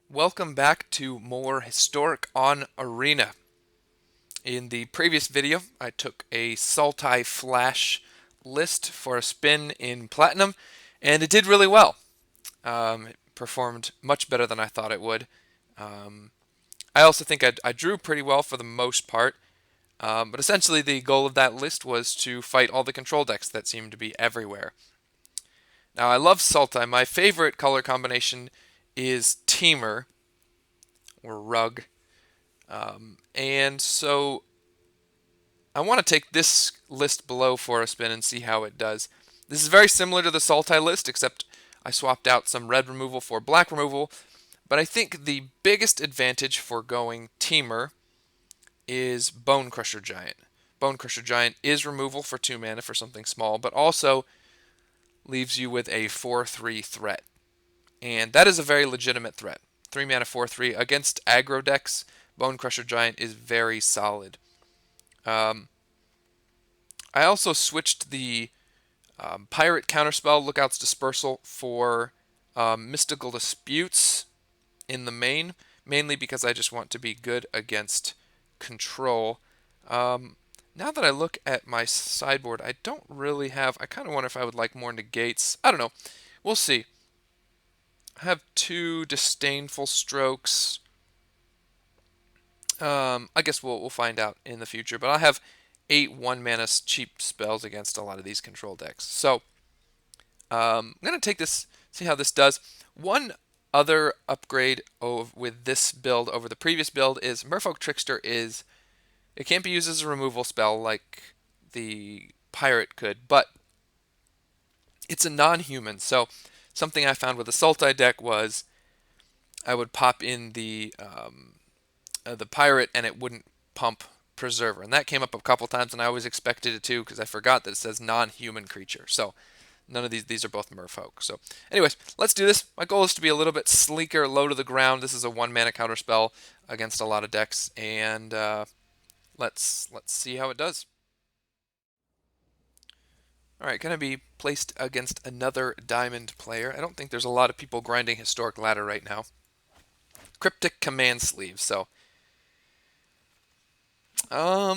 Welcome back to more Historic on Arena. In the previous video, I took a Sultai Flash list for a spin in Platinum, and it did really well. It performed much better than I thought it would. Um, I also think I drew pretty well for the most part, but essentially the goal of that list was to fight all the control decks that seemed to be everywhere. Now, I love Sultai. My favorite color combination is Temur, or Rug. And so I want to take this list below for a spin and see how it does. This is very similar to the Sultai list, except I swapped out some red removal for black removal. But I think the biggest advantage for going Temur is Bonecrusher Giant. Bonecrusher Giant is removal for 2 mana for something small, but also leaves you with a 4/3 threat. And that is a very legitimate threat. 3 mana 4/3 against aggro decks. Bonecrusher Giant is very solid. Um, I also switched the Pirate Counterspell Lookout's Dispersal for Mystical Disputes in the main, mainly because I just want to be good against control. Now that I look at my sideboard, I don't really have. I kind of wonder if I would like more negates. I don't know. We'll see. I have 2 Disdainful Strokes. I guess we'll find out in the future, but I have 8 1-mana cheap spells against a lot of these control decks. So I'm going to take this, see how this does. One other upgrade with this build over the previous build is Merfolk Trickster it can't be used as a removal spell like the Pirate could, but it's a non-human. So something I found with the Sultai deck was I would pop in the Pirate and it wouldn't pump Preserver, and that came up a couple times, and I always expected it to because I forgot that it says non-human creature. So none of these are both merfolk. So anyways, let's do this. My goal is to be a little bit sleeker, low to the ground. This is a 1-mana counter spell against a lot of decks, and let's see how it does. All right, going to be placed against another diamond player. I don't think there's a lot of people grinding Historic Ladder right now. Cryptic Command Sleeve. So yeah,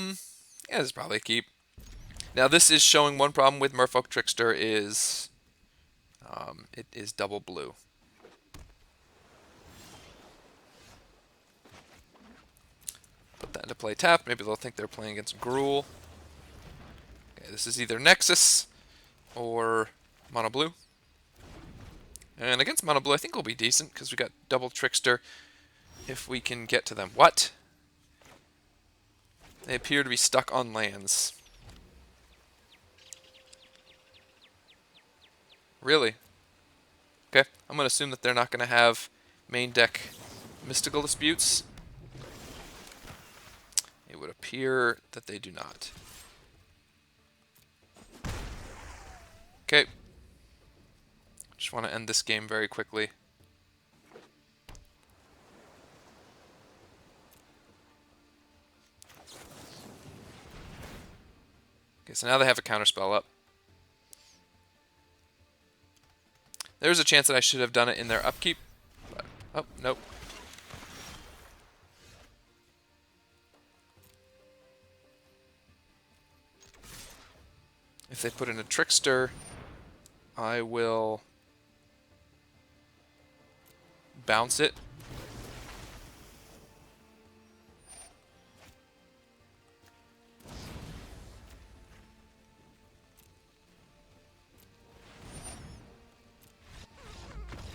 this is probably a keep. Now this is showing one problem with Merfolk Trickster is it is double blue. Put that into play tap. Maybe they'll think they're playing against Gruul. Okay, this is either Nexus or Mono Blue. And against Mono Blue, I think we'll be decent because we got double Trickster if we can get to them. What? They appear to be stuck on lands. Really? Okay, I'm going to assume that they're not going to have main deck Mystical Disputes. It would appear that they do not. Okay. Just want to end this game very quickly. Okay, so now they have a counterspell up. There's a chance that I should have done it in their upkeep. But, oh, nope. If they put in a Trickster, I will bounce it.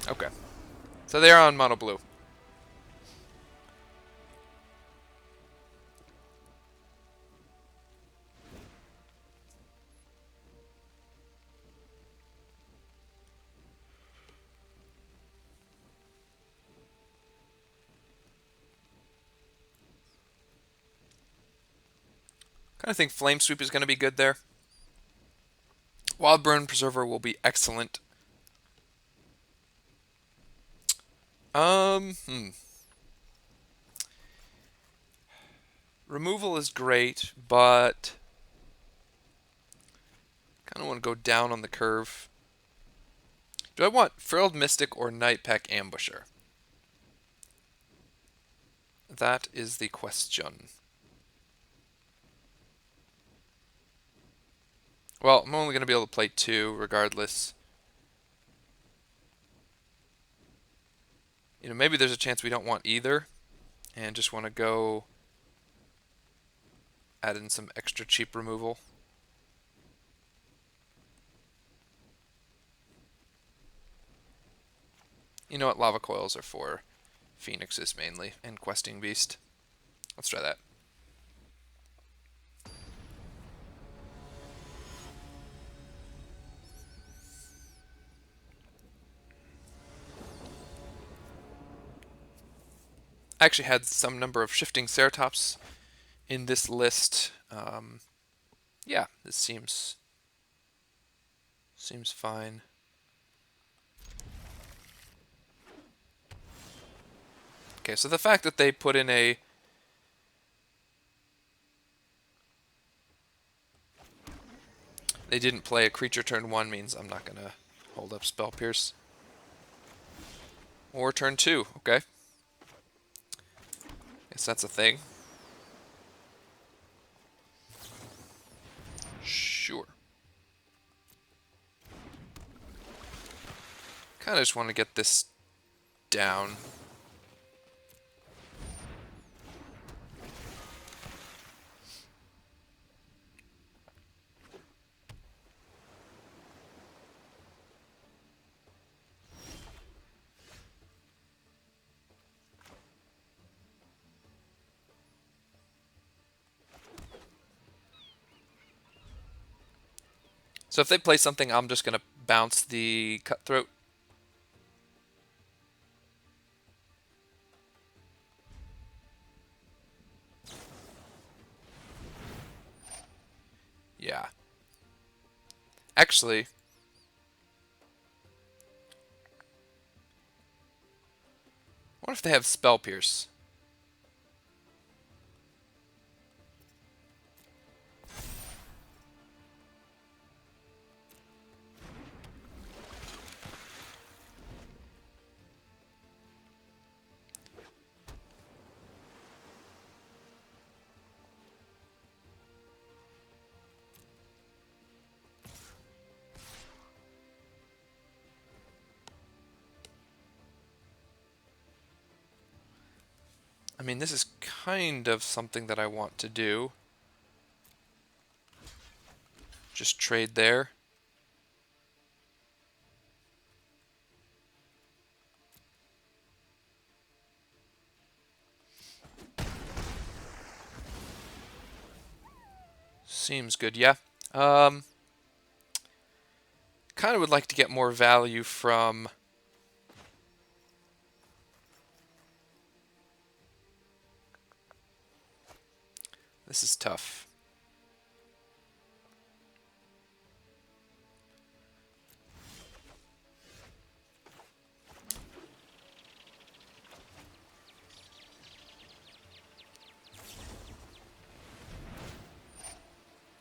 Okay. So they are on Mono Blue. Kind of think Flame Sweep is going to be good there. Wild Burn Preserver will be excellent. Removal is great, but kind of want to go down on the curve. Do I want Frilled Mystic or Nightpack Ambusher? That is the question. Well, I'm only going to be able to play 2 regardless. You know, maybe there's a chance we don't want either and just want to go add in some extra cheap removal. You know what? Lava coils are for phoenixes mainly and questing beast. Let's try that. I actually had some number of shifting ceratops in this list. Yeah, this seems fine. Okay, so the fact that they put in a they didn't play a creature turn 1 means I'm not gonna hold up Spell Pierce. Or turn 2, okay. Guess that's a thing. Sure. Kinda just want to get this down. So if they play something, I'm just gonna bounce the Cutthroat. Yeah. Actually, what if they have Spell Pierce? I mean, this is kind of something that I want to do. Just trade there. Seems good, yeah. Kind of would like to get more value from... This is tough.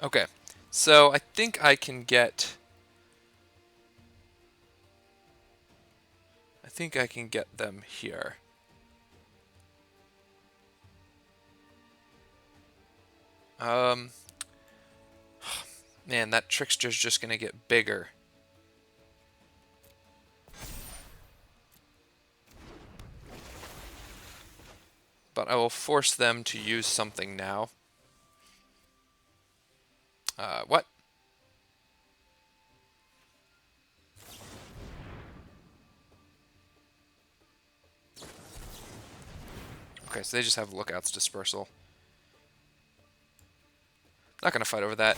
Okay, so I think I can get... I think I can get them here. Man, that Trickster's just gonna get bigger. But I will force them to use something now. What? Okay, so they just have Lookout's Dispersal. Not gonna fight over that.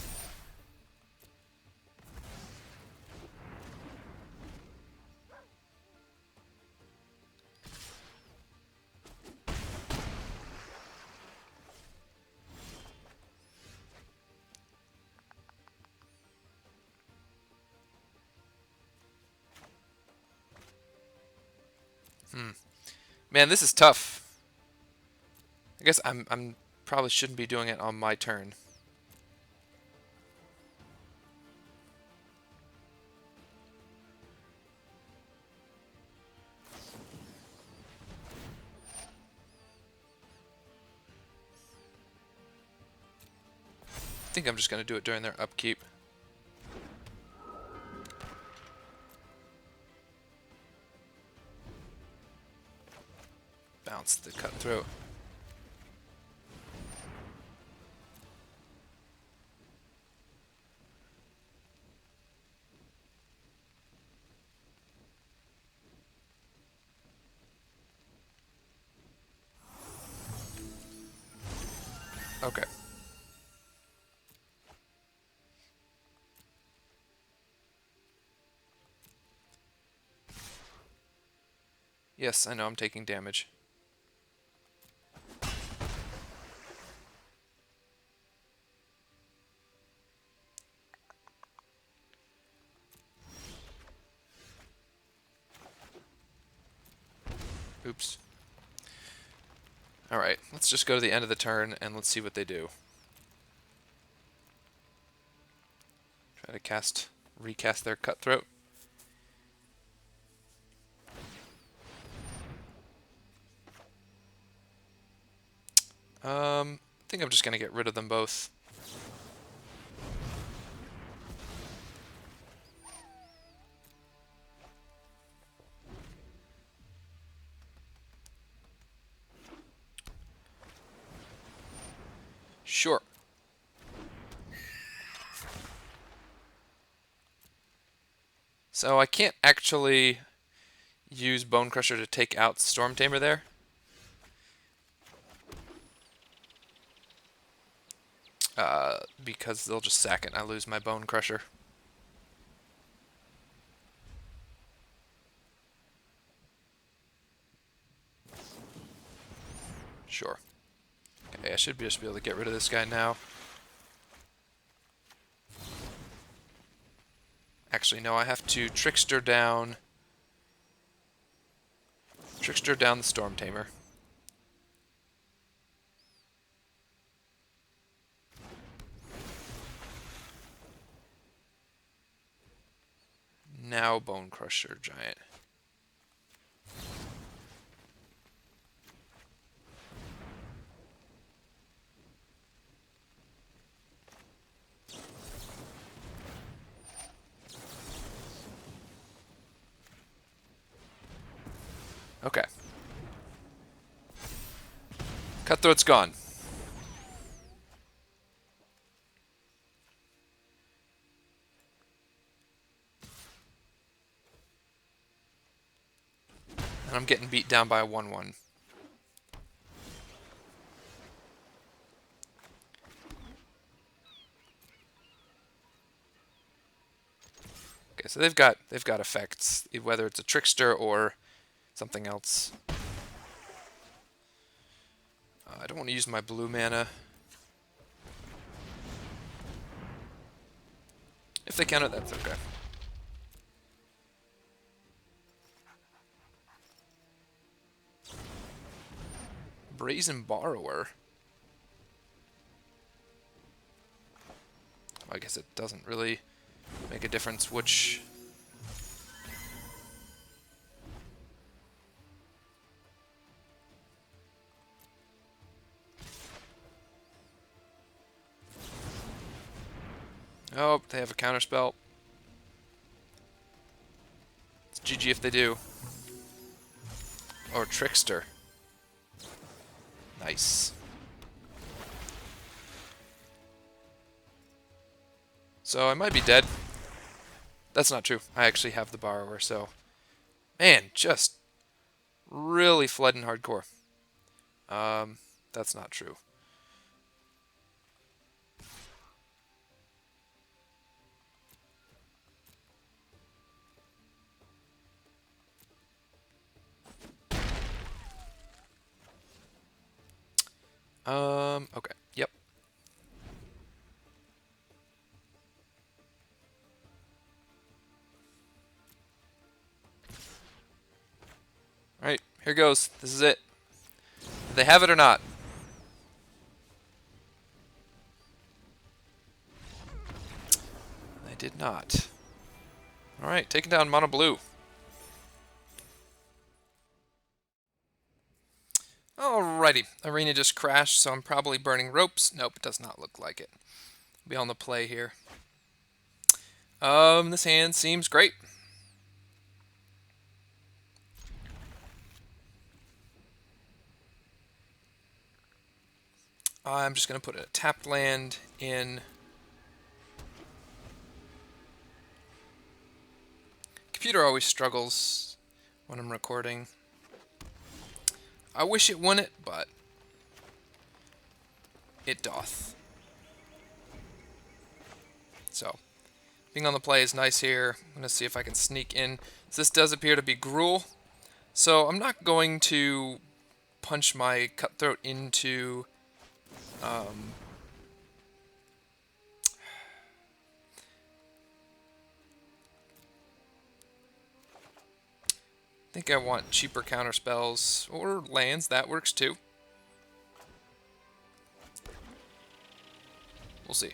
Man, this is tough. I guess I'm probably shouldn't be doing it on my turn. think I'm just going to do it during their upkeep. Bounce the Cutthroat. Okay. Yes, I know I'm taking damage. Oops. Alright, let's just go to the end of the turn and let's see what they do. Try to recast their Cutthroat. I think I'm just going to get rid of them both. Sure. So I can't actually use Bonecrusher to take out Storm Tamer there. Because they'll just sack it and I lose my Bonecrusher. Sure. Okay, I should just be able to get rid of this guy now. Actually, no, I have to Trickster down the Storm Tamer. Now Bonecrusher Giant. Okay. Cutthroat's gone. And I'm getting beat down by a 1/1. Okay, so they've got effects, whether it's a Trickster or something else. I don't want to use my blue mana. If they count it, that's okay. Brazen Borrower. I guess it doesn't really make a difference which... Oh, they have a counterspell. It's GG if they do. Or Trickster. Nice. So I might be dead. That's not true. I actually have the Borrower, so... Man, just really flooding hardcore. That's not true. Okay. Yep. Alright, here goes. This is it. Did they have it or not? They did not. Alright, taking down Mono Blue. Alrighty, Arena just crashed, so I'm probably burning ropes. Nope, it does not look like it. Be on the play here. This hand seems great. I'm just going to put a tapped land in. Computer always struggles when I'm recording. I wish it wouldn't, but it doth. So, being on the play is nice here. I'm going to see if I can sneak in. So this does appear to be Gruul. So I'm not going to punch my Cutthroat into... I think I want cheaper counter spells or lands. That works too. We'll see.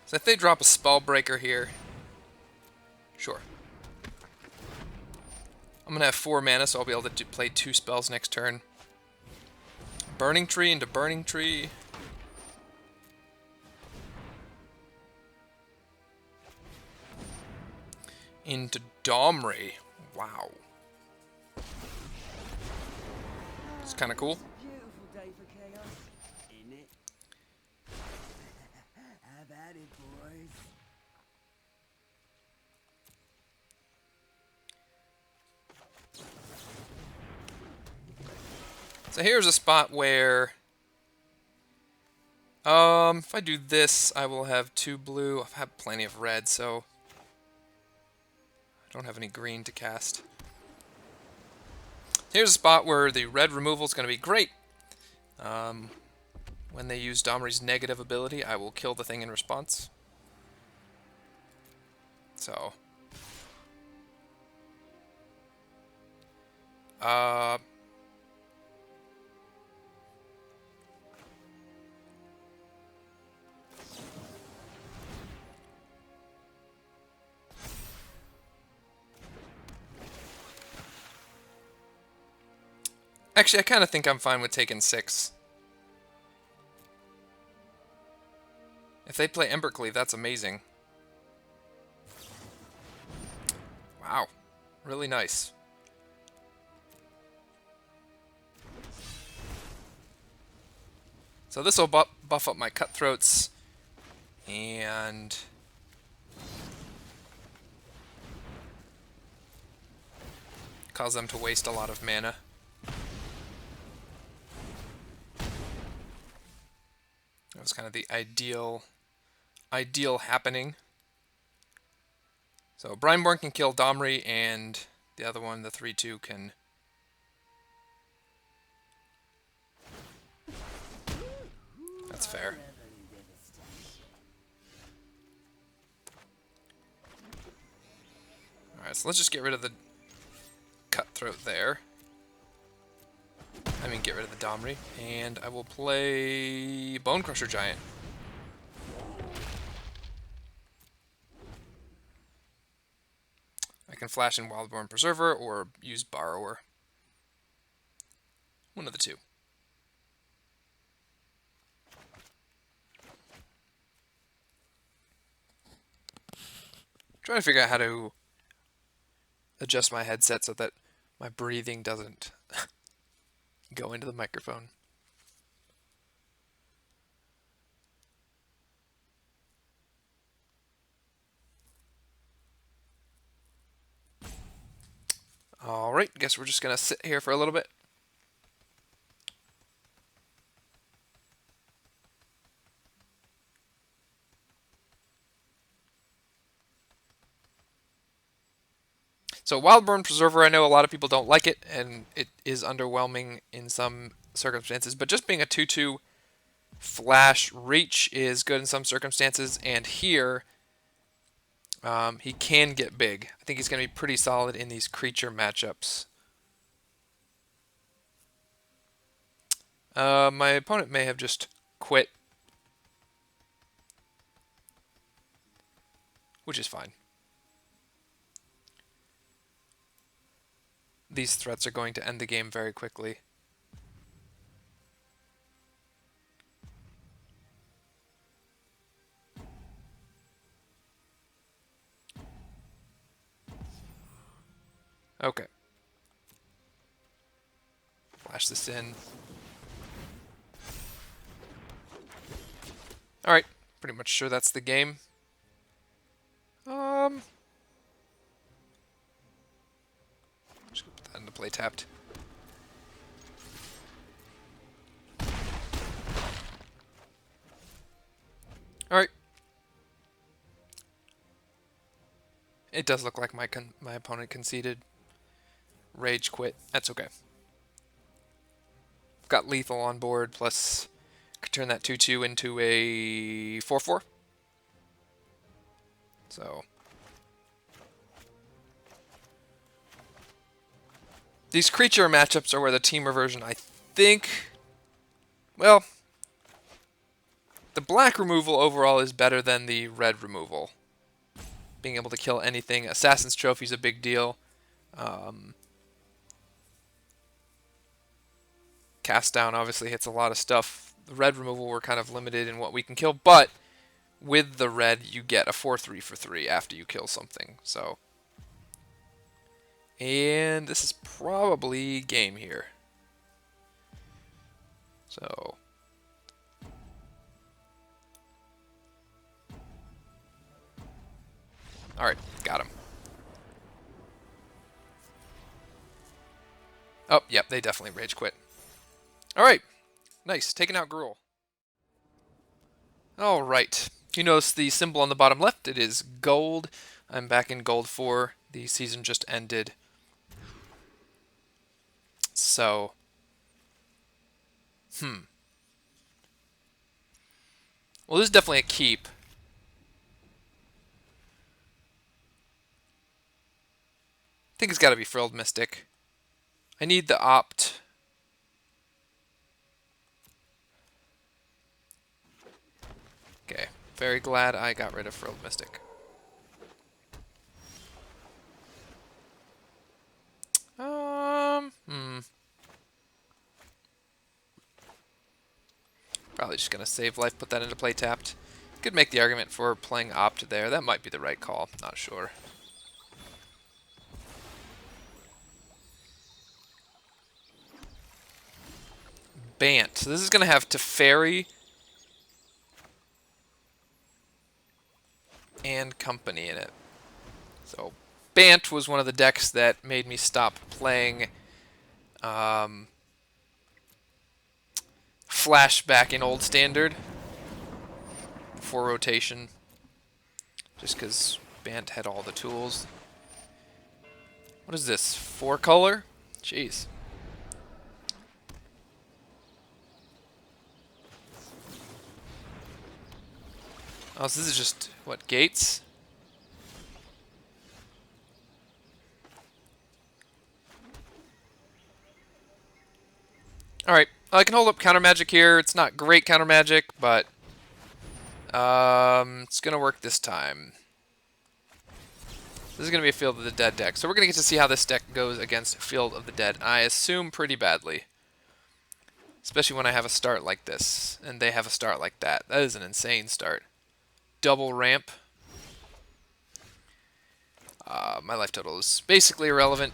So if they drop a Spellbreaker here, sure. I'm going to have 4 mana, so I'll be able to play 2 spells next turn. Burning Tree into Burning Tree. Into Domri. Wow. It's kind of cool. So here's a spot where, if I do this, I will have 2 blue. I've had plenty of red, so I don't have any green to cast. Here's a spot where the red removal is going to be great. When they use Domri's negative ability, I will kill the thing in response. So, actually, I kind of think I'm fine with taking 6. If they play Embercleave, that's amazing. Wow. Really nice. So this will buff up my Cutthroats and cause them to waste a lot of mana. That was kind of the ideal happening. So Brineborn can kill Domri, and the other one, the 3/2, can... That's fair. Alright, so let's just get rid of the Cutthroat there. I mean, get rid of the Domri. And I will play Bonecrusher Giant. I can flash in Wildborn Preserver or use Borrower. One of the two. Trying to figure out how to adjust my headset so that my breathing doesn't go into the microphone. Alright, guess we're just going to sit here for a little bit. So Wildborn Preserver, I know a lot of people don't like it, and it is underwhelming in some circumstances, but just being a 2/2 flash reach is good in some circumstances, and here he can get big. I think he's going to be pretty solid in these creature matchups. My opponent may have just quit, which is fine. These threats are going to end the game very quickly. Okay. Flash this in. Alright, pretty much sure that's the game. Just put that into play tapped. Alright. It does look like my opponent conceded. Rage quit. That's okay. Got lethal on board, plus could turn that 2-2 into a 4-4. So these creature matchups are where the team reversion, I think, well, the black removal overall is better than the red removal. Being able to kill anything. Assassin's Trophy is a big deal. Cast down obviously hits a lot of stuff. The red removal, we're kind of limited in what we can kill, but with the red, you get a 4-3 for 3 after you kill something. So, and this is probably game here. So, all right, got him. Oh, yep, they definitely rage quit. All right, nice, taking out Gruul. All right, you notice the symbol on the bottom left, it is gold. I'm back in gold 4. The season just ended. So, well, this is definitely a keep. I think it's got to be Frilled Mystic. I need the opt. Okay, very glad I got rid of Frilled Mystic. Probably just gonna save life, put that into play tapped. Could make the argument for playing opt there. That might be the right call. Not sure. Bant. So this is gonna have Teferi and Company in it. So Bant was one of the decks that made me stop playing Flash back in Old Standard before rotation, just because Bant had all the tools. What is this? 4-color? Jeez. Oh, so this is just, what, gates? Alright, I can hold up counter magic here. It's not great counter magic, but it's going to work this time. This is going to be a Field of the Dead deck. So we're going to get to see how this deck goes against Field of the Dead. I assume pretty badly. Especially when I have a start like this, and they have a start like that. That is an insane start. Double ramp. My life total is basically irrelevant.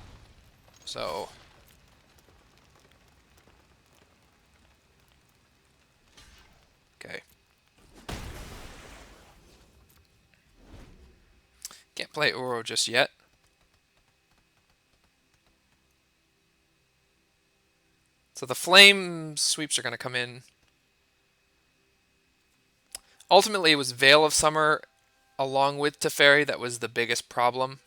So okay. Can't play Uro just yet. So the flame sweeps are going to come in. Ultimately, it was Veil of Summer along with Teferi that was the biggest problem.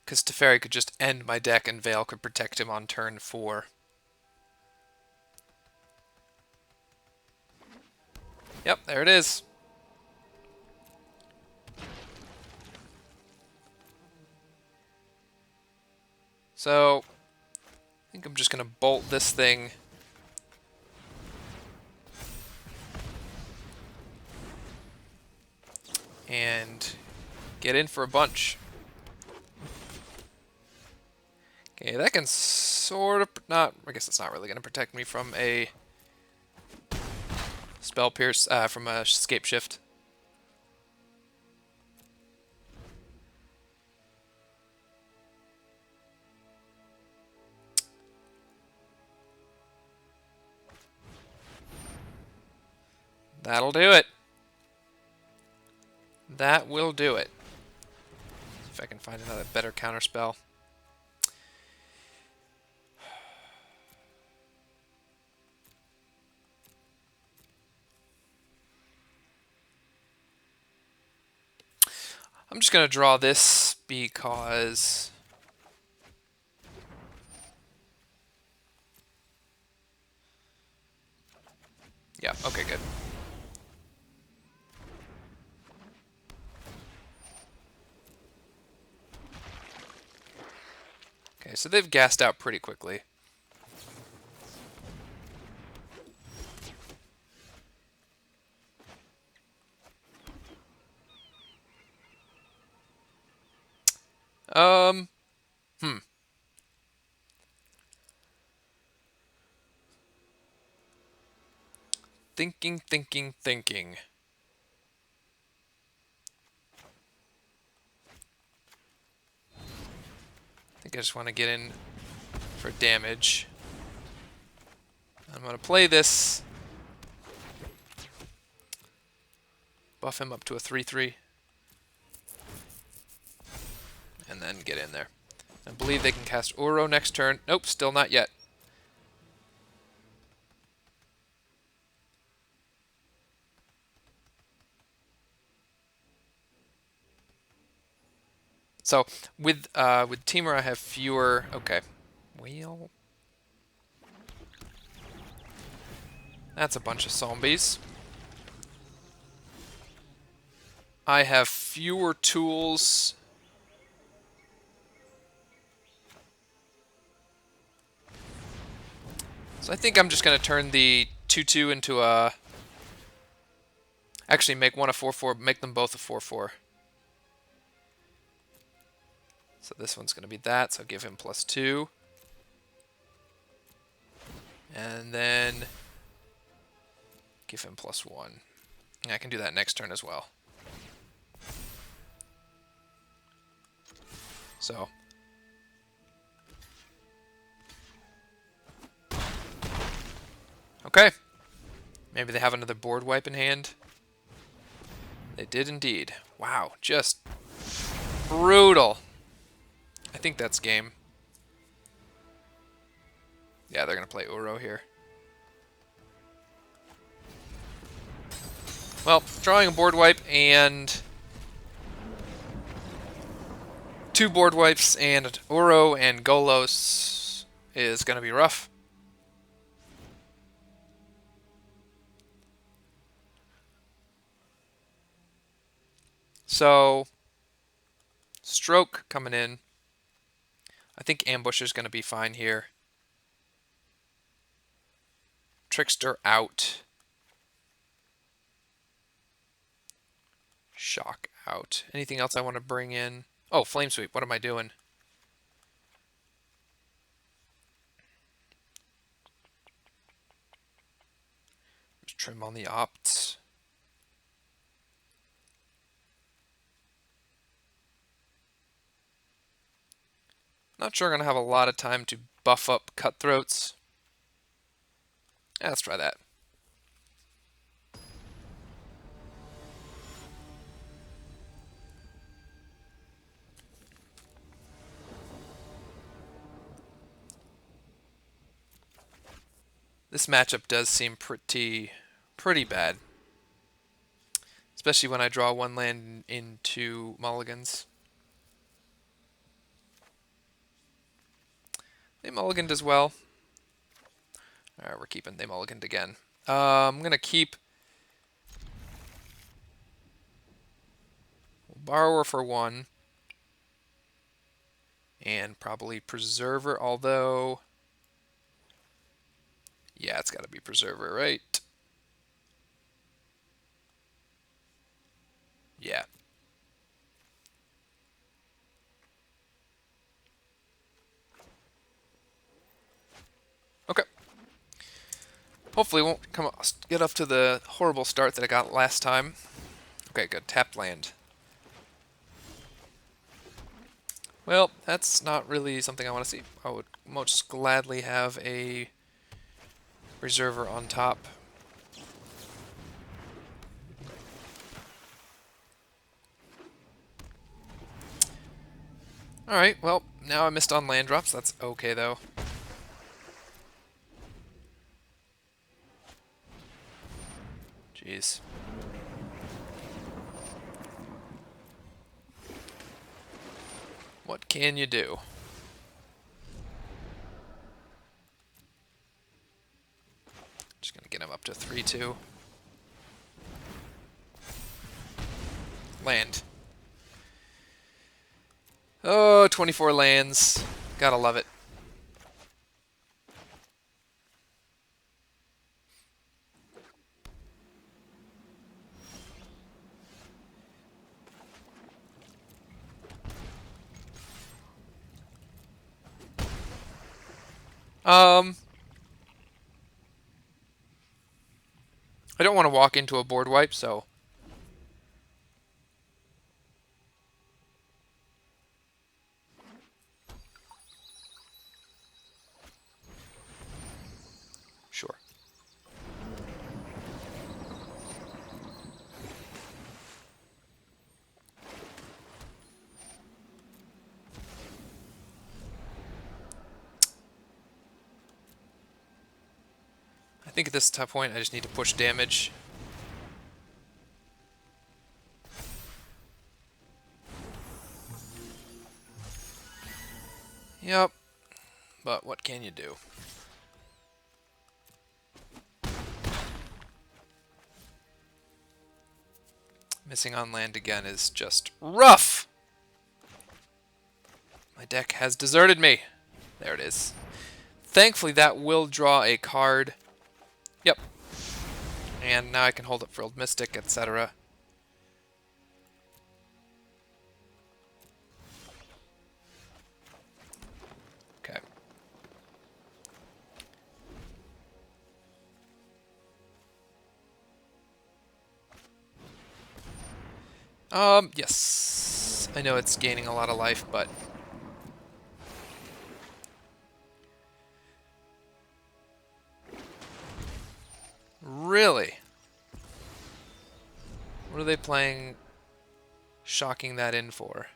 Because Teferi could just end my deck and Veil could protect him on turn 4. Yep, there it is. So, I think I'm just going to bolt this thing. And get in for a bunch. Okay, that can sort of not. I guess it's not really going to protect me from a spell pierce, from a scape shift. That'll do it. That will do it. See if I can find another better counterspell. I'm just going to draw this because... Yeah, okay, good. Okay, so they've gassed out pretty quickly. Um, Thinking. I think I just want to get in for damage. I'm going to play this. Buff him up to a 3/3. And then get in there. I believe they can cast Uro next turn. Nope, still not yet. So with Temur, I have fewer. Okay, wheel. That's a bunch of zombies. I have fewer tools. So I think I'm just going to turn the 2/2 into a... Actually, make one a 4/4, make them both a 4/4. So this one's going to be that, so give him +2. And then give him +1. And I can do that next turn as well. So... Okay. Maybe they have another board wipe in hand. They did indeed. Wow, just brutal. I think that's game. Yeah, they're going to play Uro here. Well, drawing a board wipe and 2 board wipes and Uro and Golos is going to be rough. So, Stroke coming in. I think Ambusher's going to be fine here. Trickster out. Shock out. Anything else I want to bring in? Oh, Flame Sweep. What am I doing? Just trim on the opts. Not sure I'm going to have a lot of time to buff up Cutthroats. Yeah, let's try that. This matchup does seem pretty bad. Especially when I draw 1 land into mulligans. They mulliganed as well. Alright, we're keeping they mulliganed again. I'm going to keep Borrower for 1. And probably Preserver, although... Yeah, it's got to be Preserver, right? Yeah. Okay. Hopefully it won't get up to the horrible start that I got last time. Okay, good. Tapped land. Well, that's not really something I want to see. I would most gladly have a Preserver on top. Alright, well, now I missed on land drops. That's okay, though. Jeez. What can you do? Just gonna get him up to 3-2. Land. Oh, 24 lands. Gotta love it. I don't want to walk into a board wipe, so... Sure. I think at this point I just need to push damage. Yep. But what can you do? Missing on land again is just rough! My deck has deserted me. There it is. Thankfully that will draw a card. Yep. And now I can hold up Frilled Mystic, etc. Okay. Yes. I know it's gaining a lot of life, but... Really? What are they playing shocking that in for?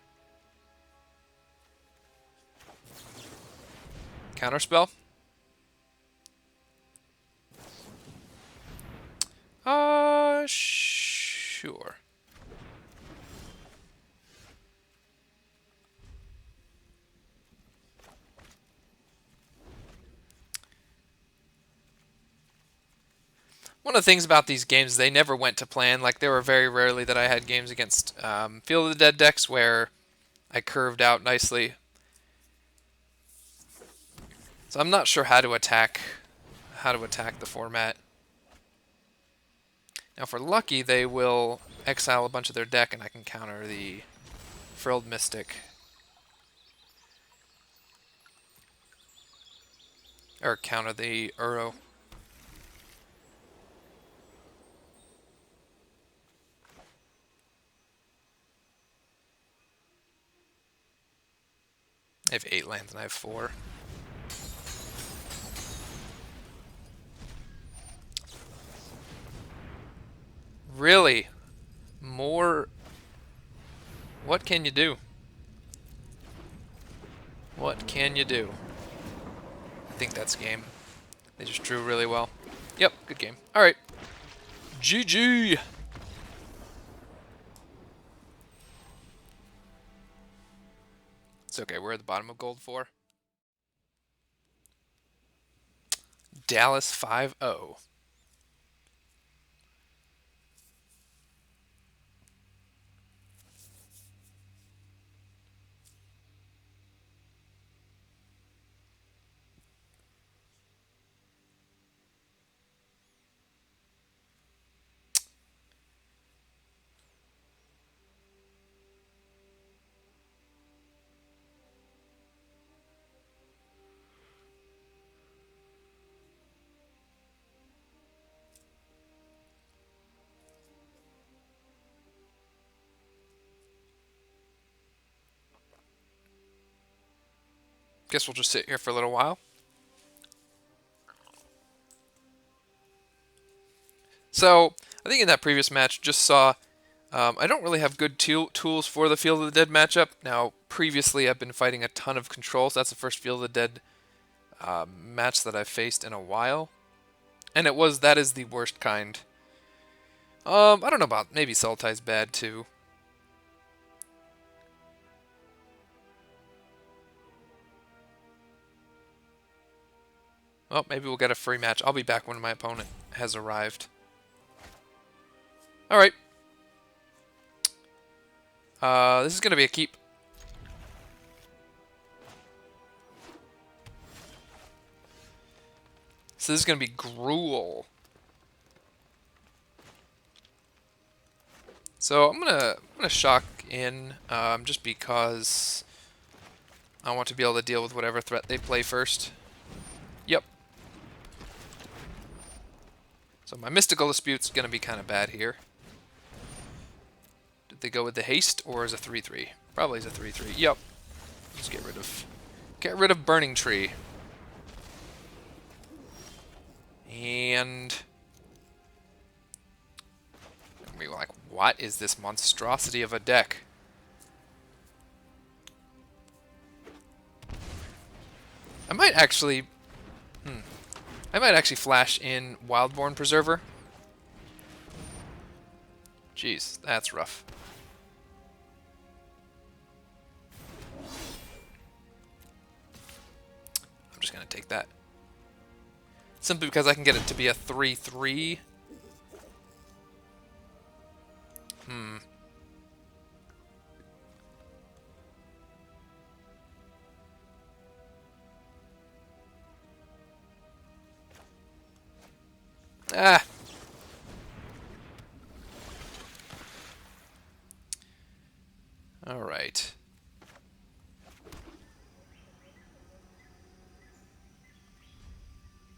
Counterspell? Sure. One of the things about these games is they never went to plan. Like, there were very rarely that I had games against Field of the Dead decks where I curved out nicely. So I'm not sure how to attack the format. Now, if we're lucky, they will exile a bunch of their deck, and I can counter the Frilled Mystic. Or counter the Uro. I have 8 lands and I have 4. Really? More? What can you do? What can you do? I think that's game. They just drew really well. Yep, good game. Alright. GG! It's okay, we're at the bottom of gold 4. Dallas 5-0. Guess we'll just sit here for a little while. So, I think in that previous match, just saw I don't really have good tools for the Field of the Dead matchup. Now, previously I've been fighting a ton of controls. That's the first Field of the Dead match that I've faced in a while. And that is the worst kind. I don't know about, maybe Sultai's bad too. Well, maybe we'll get a free match. I'll be back when my opponent has arrived. Alright. This is going to be a keep. So this is going to be Gruel. So I'm gonna shock in just because I want to be able to deal with whatever threat they play first. Yep. So my Mystical Dispute's going to be kind of bad here. Did they go with the haste or is a 3/3? Probably is a 3/3. Yep. Just get rid of Burning Tree. And we were like, what is this monstrosity of a deck? I might actually flash in Wildborn Preserver. Jeez, that's rough. I'm just gonna take that. Simply because I can get it to be a 3/3. Ah. All right.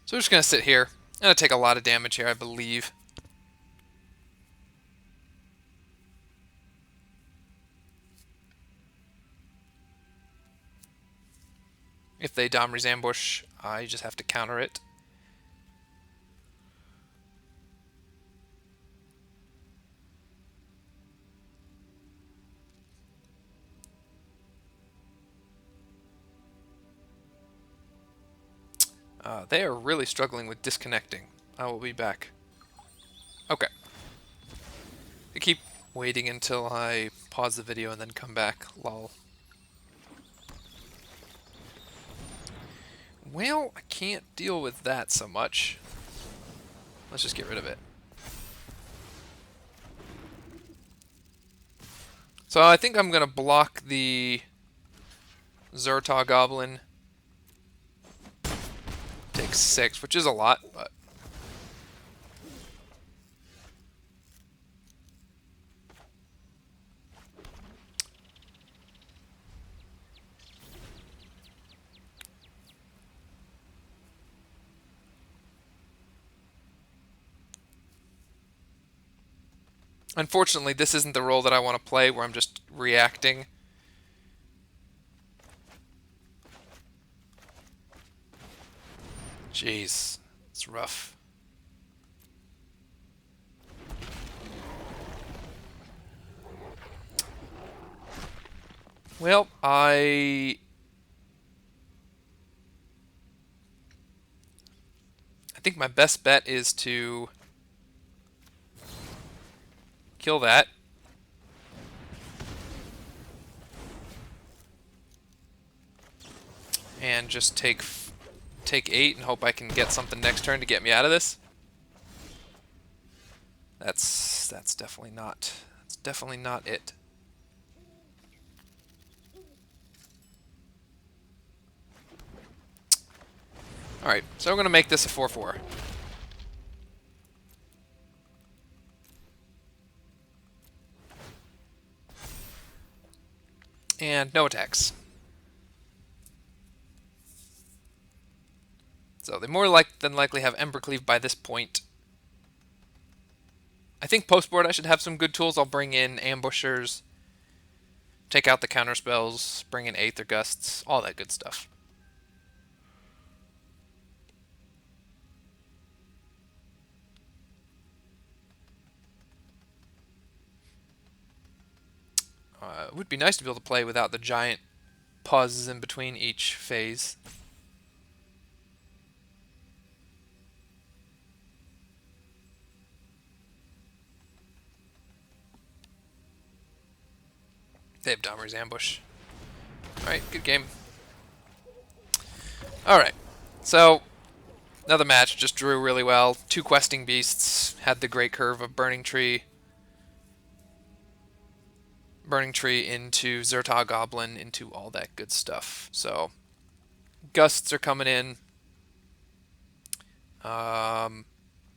So we're just going to sit here. I'm going to take a lot of damage here, I believe. If they Domri's Ambush, I just have to counter it. They are really struggling with disconnecting. I will be back. Okay. I keep waiting until I pause the video and then come back. Lol. Well, I can't deal with that so much. Let's just get rid of it. So I think I'm going to block the Zertaw Goblin. Take 6, which is a lot, but... Unfortunately, this isn't the role that I want to play, where I'm just reacting. Jeez, it's rough. Well, I think my best bet is to kill that. And just take 8 and hope I can get something next turn to get me out of this. That's definitely not it. Alright, so I'm going to make this a 4/4. And no attacks. So they more than likely have Embercleave by this point. I think post-board I should have some good tools. I'll bring in Ambushers, take out the counter spells, bring in Aether Gusts, all that good stuff. It would be nice to be able to play without the giant pauses in between each phase. They have Dahmer's Ambush. Alright, good game. Alright, so another match, just drew really well. 2 questing beasts, had the great curve of Burning Tree into Zerta Goblin, into all that good stuff. So, Gusts are coming in.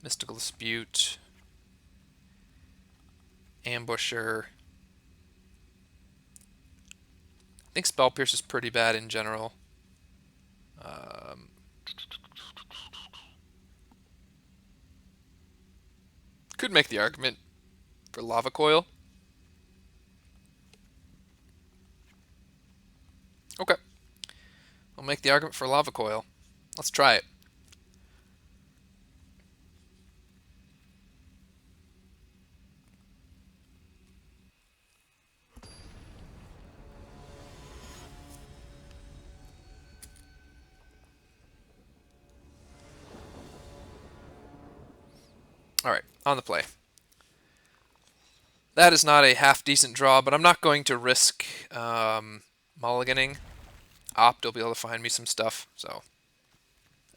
Mystical Dispute. Ambusher. I think Spell Pierce is pretty bad in general. Could make the argument for Lava Coil. Okay. I'll make the argument for Lava Coil. Let's try it. Alright, on the play. That is not a half-decent draw, but I'm not going to risk mulliganing. Opt will be able to find me some stuff, so.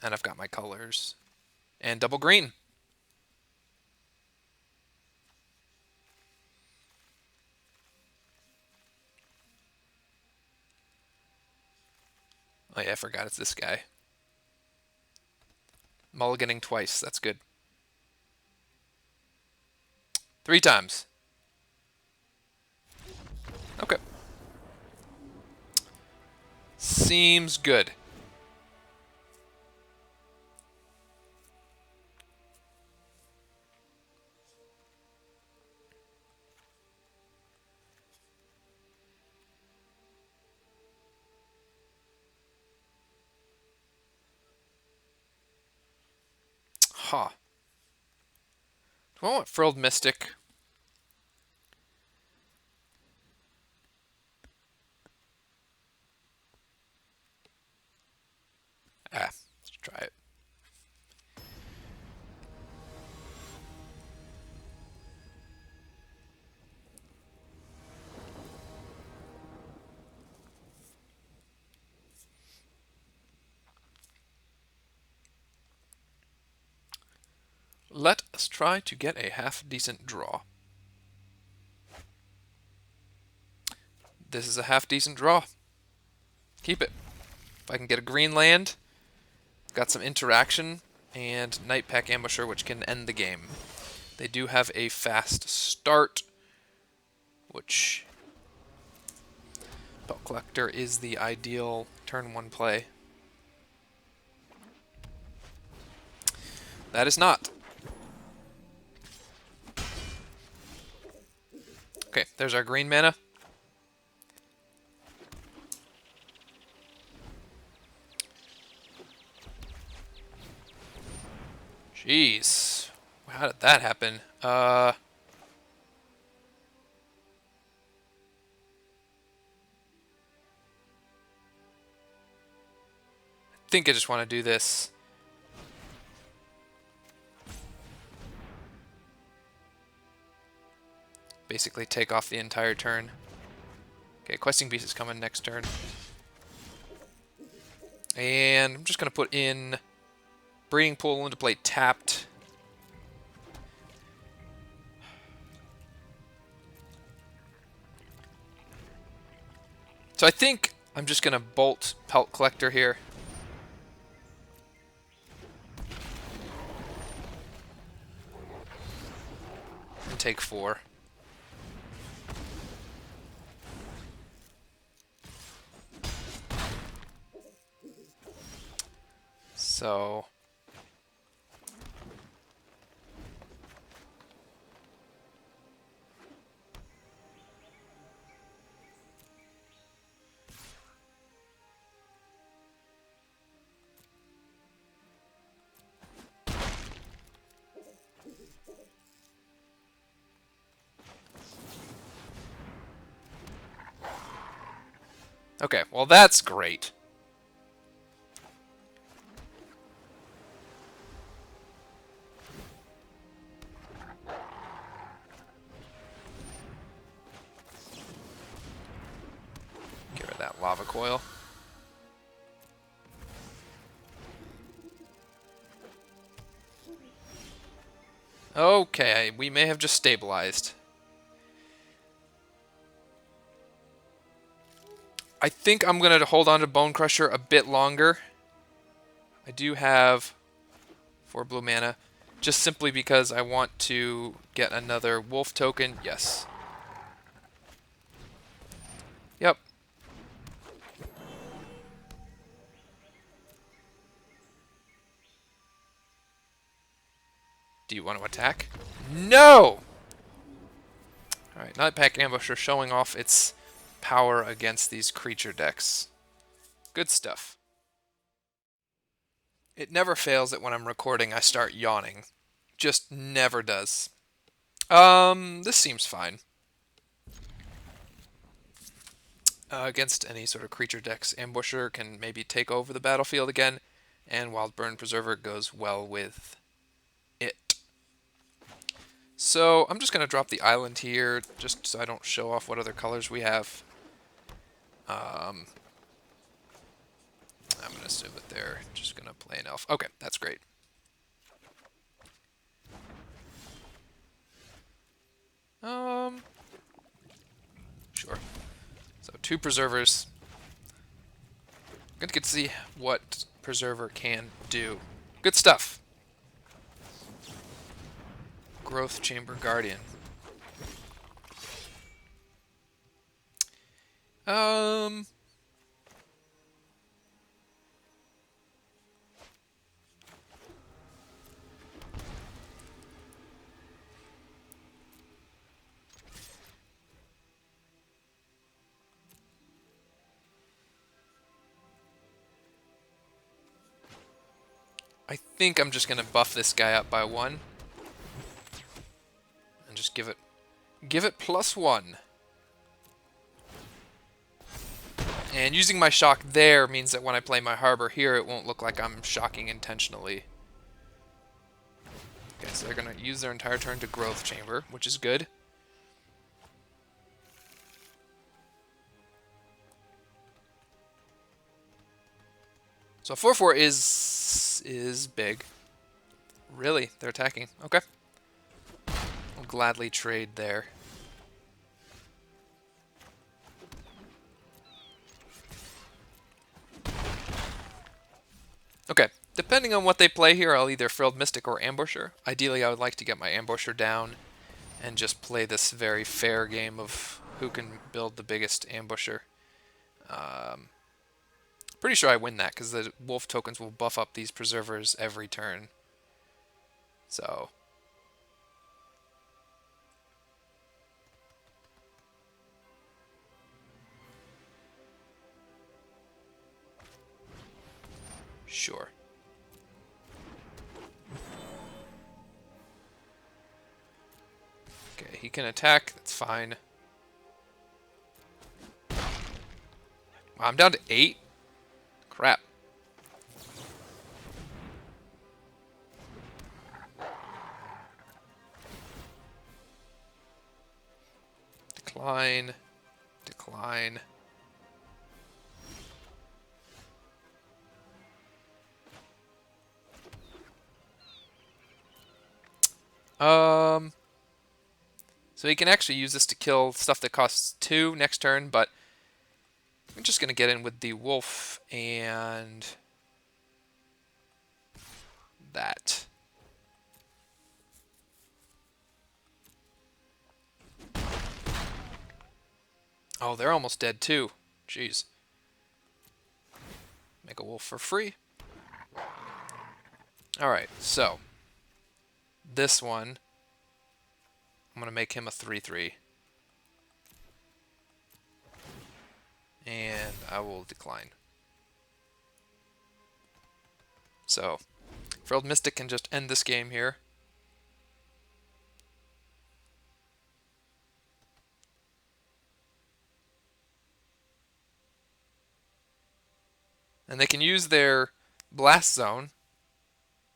And I've got my colors. And double green. Oh yeah, I forgot it's this guy. Mulliganing twice, that's good. 3 times. Okay. Seems good. Huh. Do I want Frilled Mystic? Let's try it. Let us try to get a half-decent draw. This is a half-decent draw. Keep it. If I can get a green land, got some interaction, and Nightpack Ambusher, which can end the game. They do have a fast start, which Belt Collector is the ideal turn 1 play. That is not. Okay, there's our green mana. Jeez. How did that happen? I think I just want to do this. Basically take off the entire turn. Okay, Questing Beast is coming next turn. And I'm just going to put in Breeding Pool into play tapped. So I think I'm just going to bolt Pelt Collector here. And take 4. So Okay, well that's great. Get rid of that lava coil. Okay, we may have just stabilized. I think I'm going to hold on to Bonecrusher a bit longer. I do have 4 blue mana, just simply because I want to get another wolf token. Yes. Yep. Do you want to attack? No! Alright, Nightpack Ambusher showing off its power against these creature decks. Good stuff. It never fails that when I'm recording I start yawning. Just never does. This seems fine. Against any sort of creature decks, Ambusher can maybe take over the battlefield again, and Wildburn Preserver goes well with it. So I'm just going to drop the island here, just so I don't show off what other colors we have. I'm going to assume that they're just going to play an elf. Okay, that's great. Sure. So 2 preservers. I'm going to get to see what preserver can do. Good stuff. Growth Chamber Guardian. I think I'm just going to buff this guy up by 1. And just give it +1. And using my shock there means that when I play my harbor here, it won't look like I'm shocking intentionally. Okay, so they're going to use their entire turn to Growth Chamber, which is good. So 4/4 is big. Really? They're attacking. Okay. I'll gladly trade there. Okay. Depending on what they play here, I'll either Frilled Mystic or Ambusher. Ideally, I would like to get my Ambusher down and just play this very fair game of who can build the biggest Ambusher. Pretty sure I win that because the wolf tokens will buff up these preservers every turn. So sure. Okay, he can attack. That's fine. Wow, I'm down to 8. Crap. Decline. Decline. So he can actually use this to kill stuff that costs 2 next turn, but I'm just going to get in with the wolf and that. Oh, they're almost dead too. Jeez. Make a wolf for free. Alright, so this one, I'm going to make him a 3/3. And I will decline. So, Frilled Mystic can just end this game here. And they can use their Blast Zone.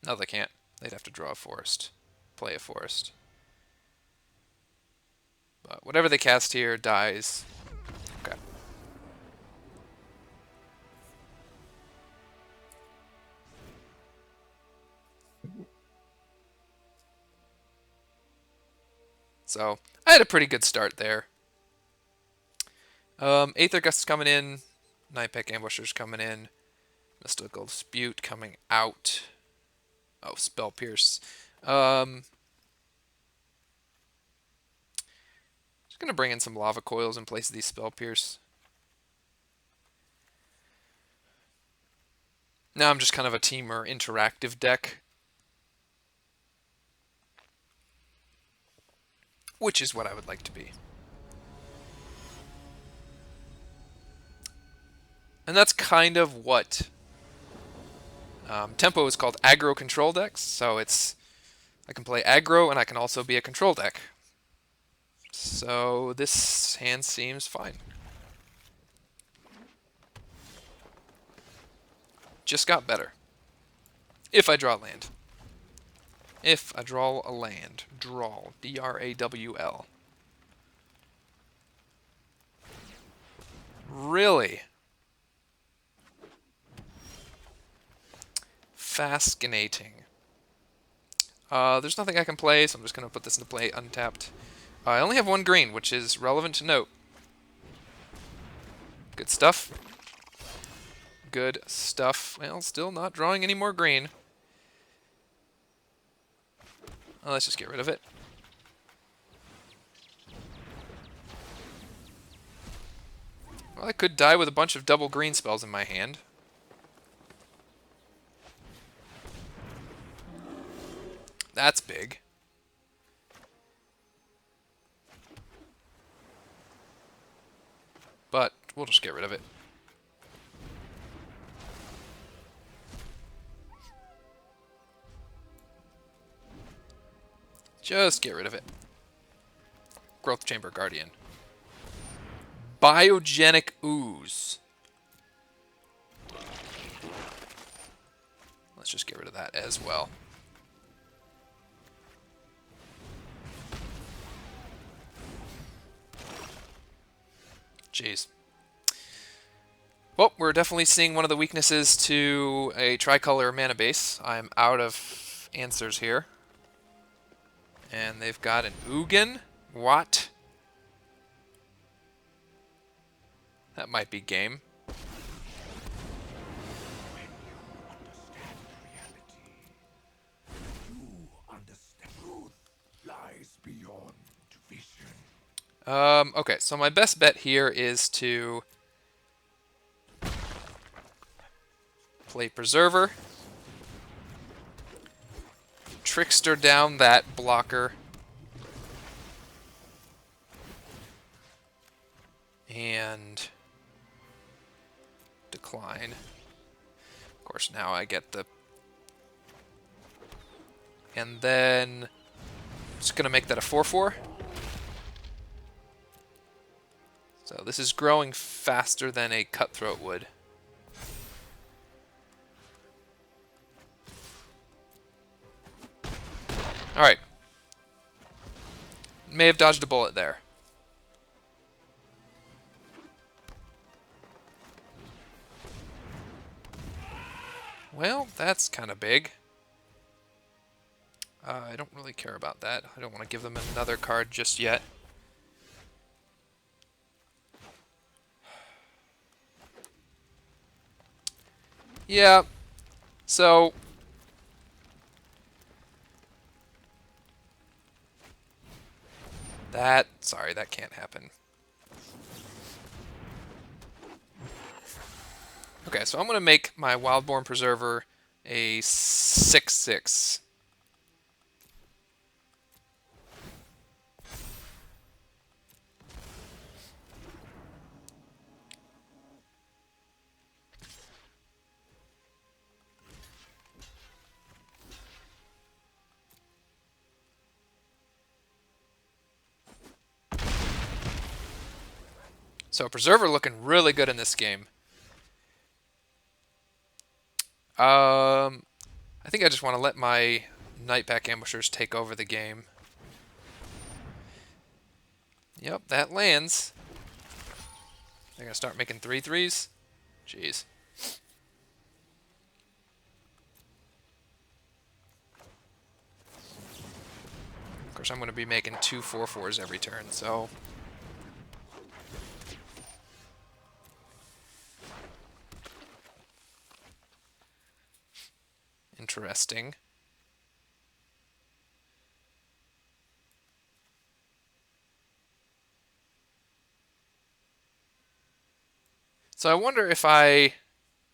No, they can't. They'd have to draw a forest. Play a forest. But whatever they cast here dies. Okay. So, I had a pretty good start there. Aether Gust's coming in. Nightpack Ambusher's coming in. Mystical Dispute coming out. Oh, Spell Pierce. Just going to bring in some Lava Coils in place of these Spell Pierce. Now I'm just kind of a Temur interactive deck. Which is what I would like to be. And that's kind of what Tempo is called aggro control decks. So I can play aggro and I can also be a control deck. So this hand seems fine. Just got better. If I draw land. If I draw a land. Draw. D-R-A-W-L. Really? Fascinating. There's nothing I can play, so I'm just going to put this into play untapped. I only have one green, which is relevant to note. Good stuff. Good stuff. Well, still not drawing any more green. Let's just get rid of it. Well, I could die with a bunch of double green spells in my hand. That's big. But we'll just get rid of it. Just get rid of it. Growth Chamber Guardian. Biogenic Ooze. Let's just get rid of that as well. Jeez. Well, we're definitely seeing one of the weaknesses to a tricolor mana base. I'm out of answers here. And they've got an Ugin. What? That might be game. Okay, so my best bet here is to play Preserver, Trickster down that blocker, and decline. Of course, now I get the... And then... I'm just going to make that a 4/4. So this is growing faster than a Cutthroat would. Alright. May have dodged a bullet there. Well, that's kind of big. I don't really care about that. I don't want to give them another card just yet. Yeah, so... Sorry, that can't happen. Okay, so I'm going to make my Wildborn Preserver a 6/6. So Preserver looking really good in this game. I think I just want to let my Nightpack Ambushers take over the game. Yep, that lands. They're going to start making 3/3s. Jeez. Of course, I'm going to be making 2 4/4s every turn, so... Interesting. So I wonder if I...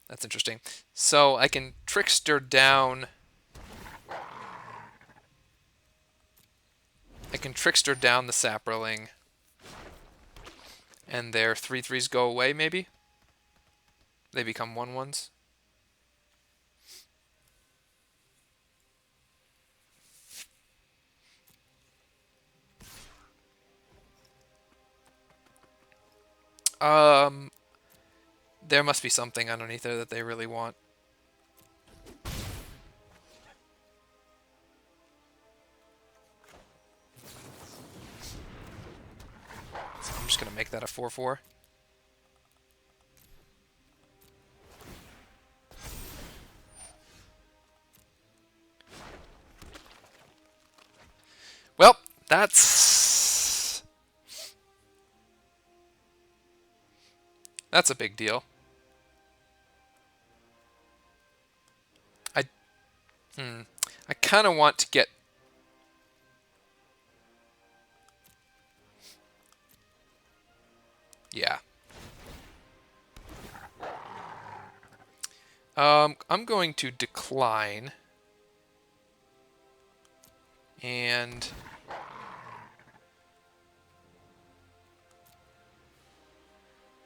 That's interesting. So I can Trickster down... I can Trickster down the Saproling, and their 3/3s go away, maybe? They become 1/1s. There must be something underneath there that they really want. So I'm just going to make that a 4/4. Well, that's a big deal. I kind of want to get... Yeah. I'm going to decline. And...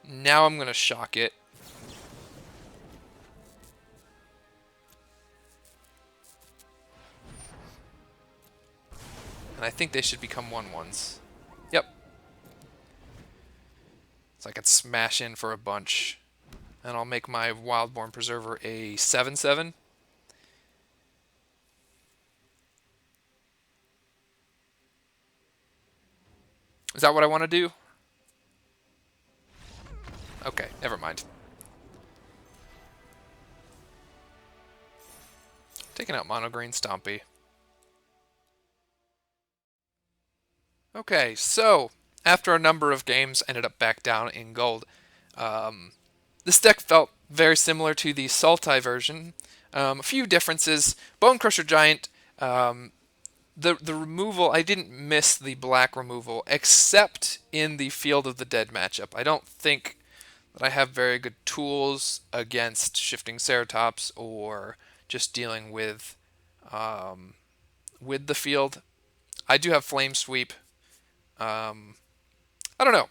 Now I'm going to shock it. And I think they should become 1/1s. Yep. So I can smash in for a bunch. And I'll make my Wildborn Preserver a 7/7. Is that what I want to do? Okay, never mind. Taking out Mono Green Stompy. Okay, so after a number of games, ended up back down in gold. This deck felt very similar to the Sultai version. A few differences. Bonecrusher Giant, the removal, I didn't miss the black removal, except in the Field of the Dead matchup. I don't think that I have very good tools against Shifting Ceratops or just dealing with the field. I do have Flame Sweep. I don't know.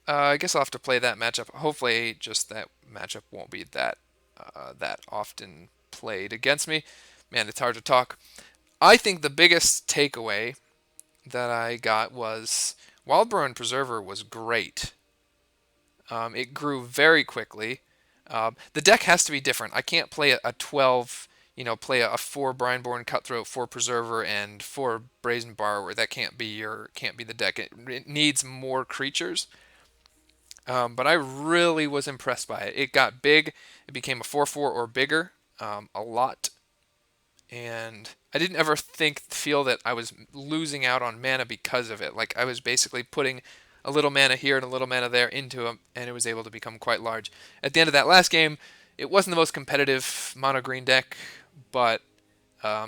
I guess I'll have to play that matchup. Hopefully, just that matchup won't be that often played against me. Man, it's hard to talk. I think the biggest takeaway that I got was Wildborn Preserver was great. It grew very quickly. The deck has to be different. I can't play a 12, play a 4 Brineborn Cutthroat, 4 Preserver, and 4 Brazen Borrower. That can't be the deck. It needs more creatures. But I really was impressed by it. It got big. It became a 4/4 or bigger a lot. And I didn't ever feel that I was losing out on mana because of it. Like I was basically putting a little mana here and a little mana there into him, and it was able to become quite large. At the end of that last game, it wasn't the most competitive mono green deck, but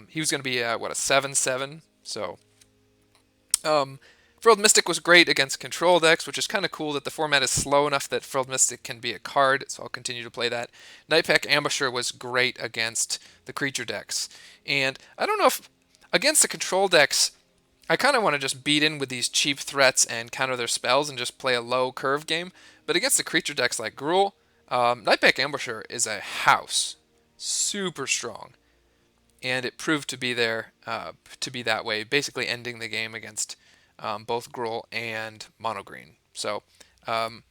he was going to be a 7/7. So Frilled Mystic was great against control decks, which is kind of cool that the format is slow enough that Frilled Mystic can be a card, so I'll continue to play that. Nightpack Ambusher was great against the creature decks. And I don't know if, against the control decks, I kind of want to just beat in with these cheap threats and counter their spells and just play a low curve game. But against the creature decks like Gruul, Nightpack Ambusher is a house. Super strong. And it proved to be that way, basically ending the game against both Gruul and Mono Green. So I'm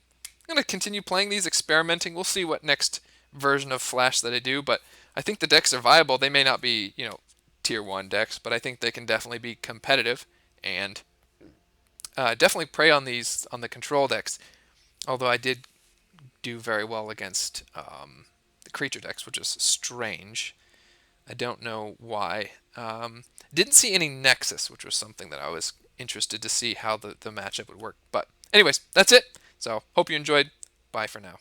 going to continue playing these, experimenting. We'll see what next version of Flash that I do, but I think the decks are viable. They may not be, tier 1 decks, but I think they can definitely be competitive and definitely prey on the control decks. Although I did do very well against the creature decks, which is strange. I don't know why. Didn't see any Nexus, which was something that I was interested to see how the matchup would work. But anyways, that's it. So hope you enjoyed. Bye for now.